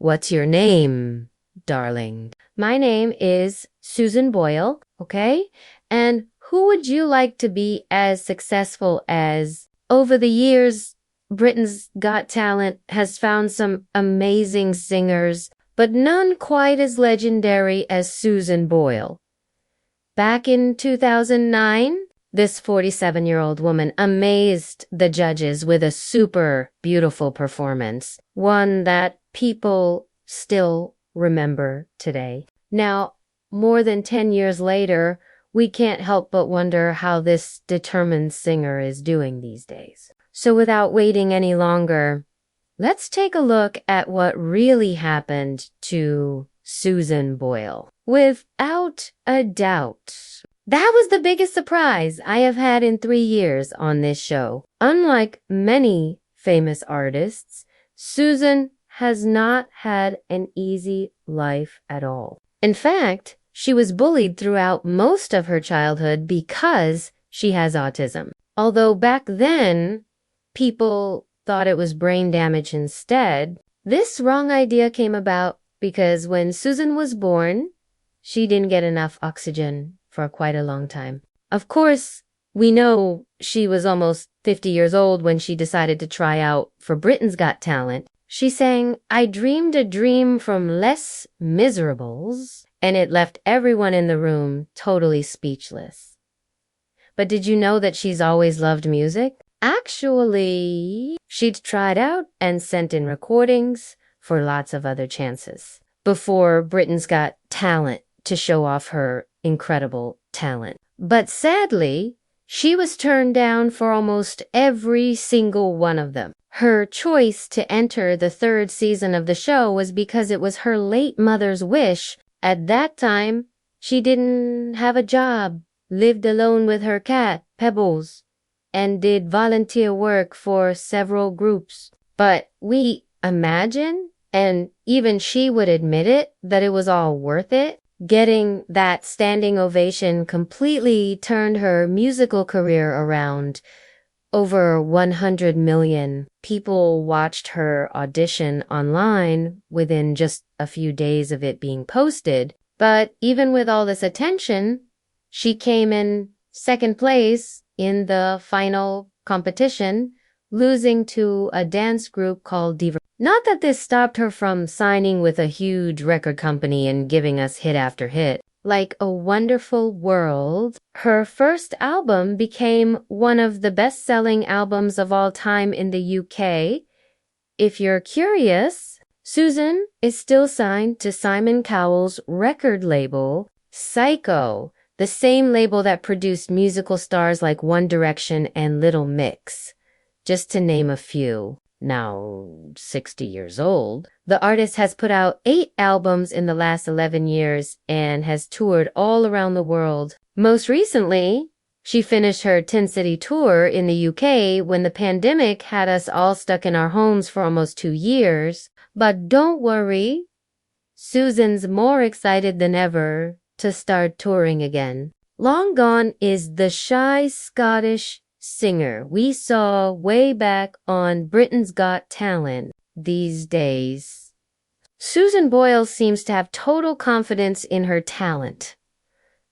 What's your name, darling? My name is Susan Boyle, okay? And who would you like to be as successful as? Over the years, Britain's Got Talent has found some amazing singers, but none quite as legendary as Susan Boyle. Back in 2009, this 47-year-old woman amazed the judges with a super beautiful performance, one that people still remember today. Now, more than 10 years later, we can't help but wonder how this determined singer is doing these days. So without waiting any longer, let's take a look at what really happened to Susan Boyle. Without a doubt, that was the biggest surprise I have had in 3 years on this show. Unlike many famous artists, Susan has not had an easy life at all. In fact, she was bullied throughout most of her childhood because she has autism. Although back then, people thought it was brain damage instead, this wrong idea came about because when Susan was born, she didn't get enough oxygen for quite a long time. Of course, we know she was almost 50 years old when she decided to try out for Britain's Got Talent. She sang, "I dreamed a dream from Les Miserables," and it left everyone in the room totally speechless. But did you know that she's always loved music? Actually, she'd tried out and sent in recordings for lots of other chances before Britain's Got Talent to show off her incredible talent. But sadly, she was turned down for almost every single one of them. Her choice to enter the 3rd season of the show was because it was her late mother's wish. At that time, she didn't have a job, lived alone with her cat, Pebbles, and did volunteer work for several groups. But we imagine, and even she would admit it, that it was all worth it. Getting that standing ovation completely turned her musical career around. Over 100 million people watched her audition online within just a few days of it being posted. But even with all this attention, she came in 2nd place in the final competition, losing to a dance group called Diva. Not that this stopped her from signing with a huge record company and giving us hit after hit. Like A Wonderful World, her first album became one of the best-selling albums of all time in the UK. If you're curious, Susan is still signed to Simon Cowell's record label, Psycho, the same label that produced musical stars like One Direction and Little Mix, just to name a few. Now 60 years old, the artist has put out 8 albums in the last 11 years and has toured all around the world. Most recently, she finished her 10-city tour in the UK when the pandemic had us all stuck in our homes for almost 2 years. But don't worry, Susan's more excited than ever to start touring again. Long gone is the shy Scottish singer we saw way back on Britain's Got Talent. These days, Susan Boyle seems to have total confidence in her talent.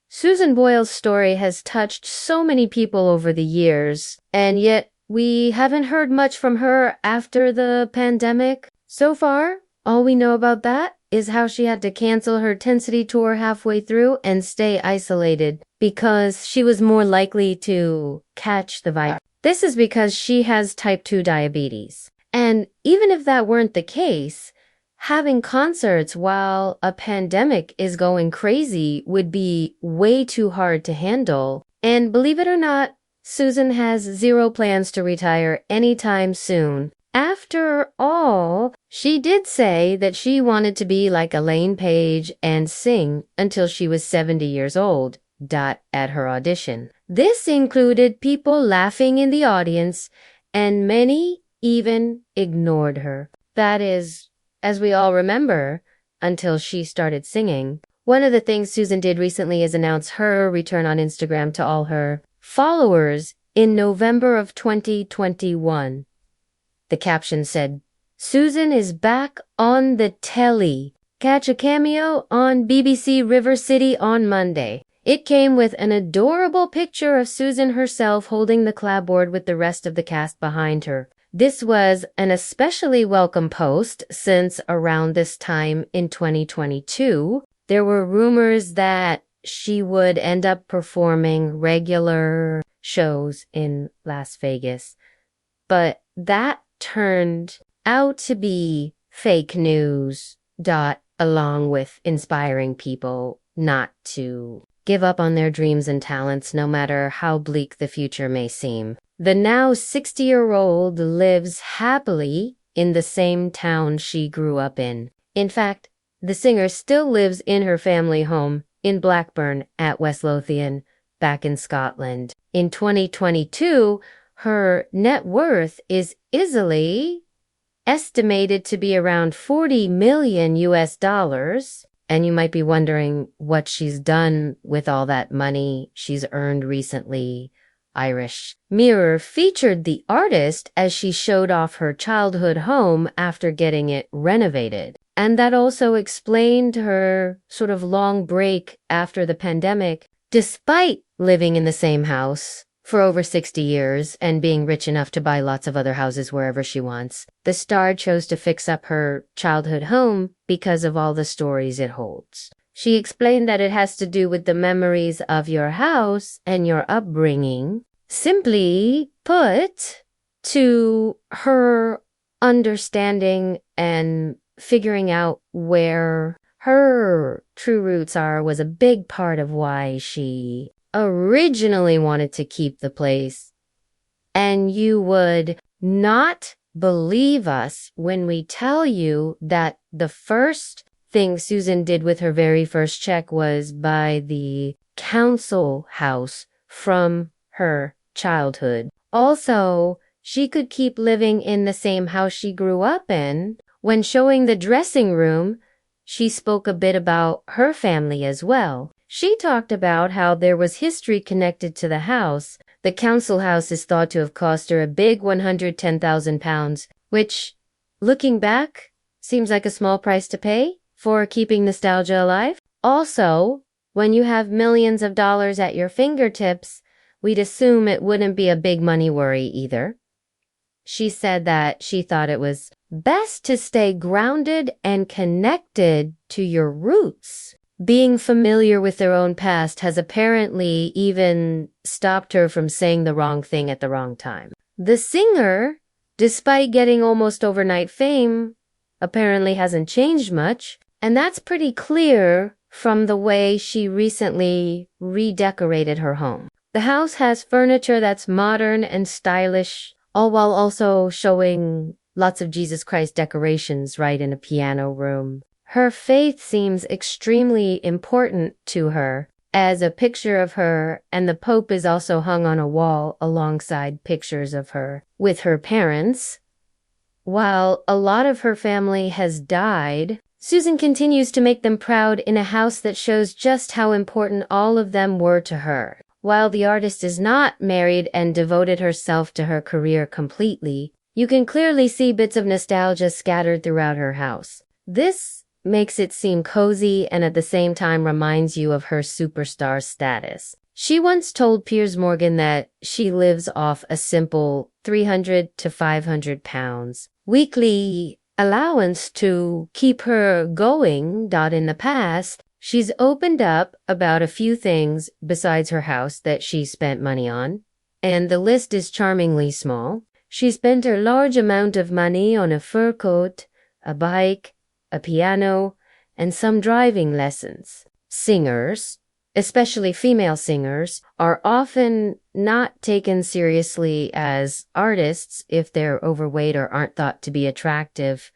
Susan Boyle's story has touched so many people over the years, and yet we haven't heard much from her after the pandemic. So far, all we know about that is how she had to cancel her 10-city tour halfway through and stay isolated because she was more likely to catch the virus. This is because she has type 2 diabetes. And even if that weren't the case, having concerts while a pandemic is going crazy would be way too hard to handle. And believe it or not, Susan has 0 plans to retire anytime soon. After all, she did say that she wanted to be like Elaine Paige and sing until she was 70 years old. At her audition. This included people laughing in the audience, and many even ignored her. That is, as we all remember, until she started singing. One of the things Susan did recently is announce her return on Instagram to all her followers in November of 2021. The caption said, Susan is back on the telly. Catch a cameo on BBC River City on Monday. It came with an adorable picture of Susan herself holding the clapboard with the rest of the cast behind her. This was an especially welcome post since around this time in 2022, there were rumors that she would end up performing regular shows in Las Vegas. But that turned out to be fake news. Along with inspiring people not to give up on their dreams and talents no matter how bleak the future may seem. The now 60-year-old lives happily in the same town she grew up in. In fact, the singer still lives in her family home in Blackburn at West Lothian, back in Scotland. In 2022, her net worth is easily estimated to be around 40 million US dollars. And you might be wondering what she's done with all that money she's earned recently. Irish Mirror featured the artist as she showed off her childhood home after getting it renovated. And that also explained her sort of long break after the pandemic, despite living in the same house for over 60 years and being rich enough to buy lots of other houses wherever she wants. The star chose to fix up her childhood home because of all the stories it holds. She explained that it has to do with the memories of your house and your upbringing. Simply put, to her understanding and figuring out where her true roots are was a big part of why she originally wanted to keep the place. And you would not believe us when we tell you that the first thing Susan did with her very first check was buy the council house from her childhood. Also, she could keep living in the same house she grew up in. When showing the dressing room, she spoke a bit about her family as well. She talked about how there was history connected to the house. The council house is thought to have cost her a big £110,000, which, looking back, seems like a small price to pay for keeping nostalgia alive. Also, when you have millions of dollars at your fingertips, we'd assume it wouldn't be a big money worry either. She said that she thought it was best to stay grounded and connected to your roots. Being familiar with their own past has apparently even stopped her from saying the wrong thing at the wrong time. The singer, despite getting almost overnight fame, apparently hasn't changed much, and that's pretty clear from the way she recently redecorated her home. The house has furniture that's modern and stylish, all while also showing lots of Jesus Christ decorations right in a piano room. Her faith seems extremely important to her, as a picture of her and the Pope is also hung on a wall alongside pictures of her with her parents. While a lot of her family has died, Susan continues to make them proud in a house that shows just how important all of them were to her. While the artist is not married and devoted herself to her career completely, you can clearly see bits of nostalgia scattered throughout her house. This makes it seem cozy and at the same time reminds you of her superstar status. She once told Piers Morgan that she lives off a simple 300 to 500 pounds weekly allowance to keep her going. In the past, she's opened up about a few things besides her house that she spent money on, and the list is charmingly small. She spent a large amount of money on a fur coat, a bike, a piano, and some driving lessons. Singers, especially female singers, are often not taken seriously as artists if they're overweight or aren't thought to be attractive.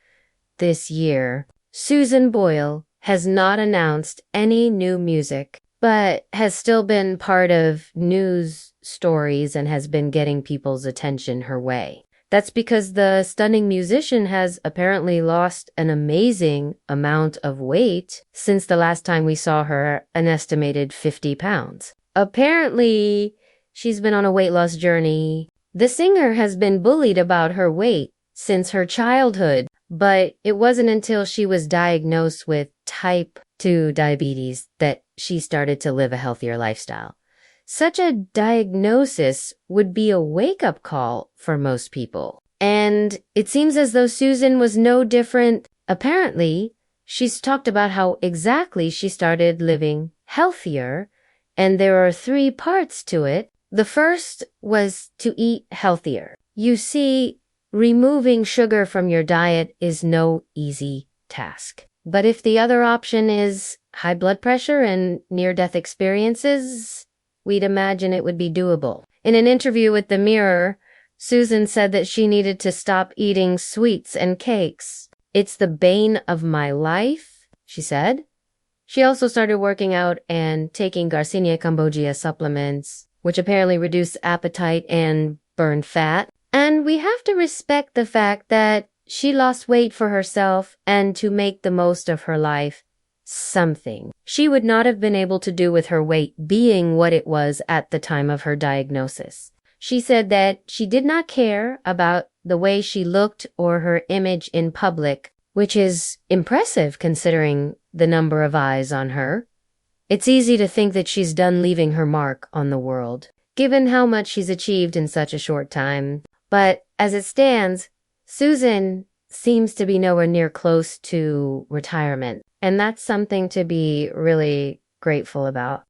This year, Susan Boyle has not announced any new music, but has still been part of news stories and has been getting people's attention her way. That's because the stunning musician has apparently lost an amazing amount of weight since the last time we saw her, an estimated 50 pounds. Apparently, she's been on a weight loss journey. The singer has been bullied about her weight since her childhood. but it wasn't until she was diagnosed with type 2 diabetes that she started to live a healthier lifestyle. Such a diagnosis would be a wake-up call for most people. And it seems as though Susan was no different. Apparently, she's talked about how exactly she started living healthier, and there are 3 parts to it. The first was to eat healthier. You see, removing sugar from your diet is no easy task. But if the other option is high blood pressure and near-death experiences, we'd imagine it would be doable. In an interview with The Mirror, Susan said that she needed to stop eating sweets and cakes. It's the bane of my life, she said. She also started working out and taking Garcinia cambogia supplements, which apparently reduce appetite and burn fat. And we have to respect the fact that she lost weight for herself and to make the most of her life something she would not have been able to do with her weight being what it was at the time of her diagnosis. She said that she did not care about the way she looked or her image in public, which is impressive considering the number of eyes on her. It's easy to think that she's done leaving her mark on the world, given how much she's achieved in such a short time. But as it stands, Susan seems to be nowhere near close to retirement. And that's something to be really grateful about.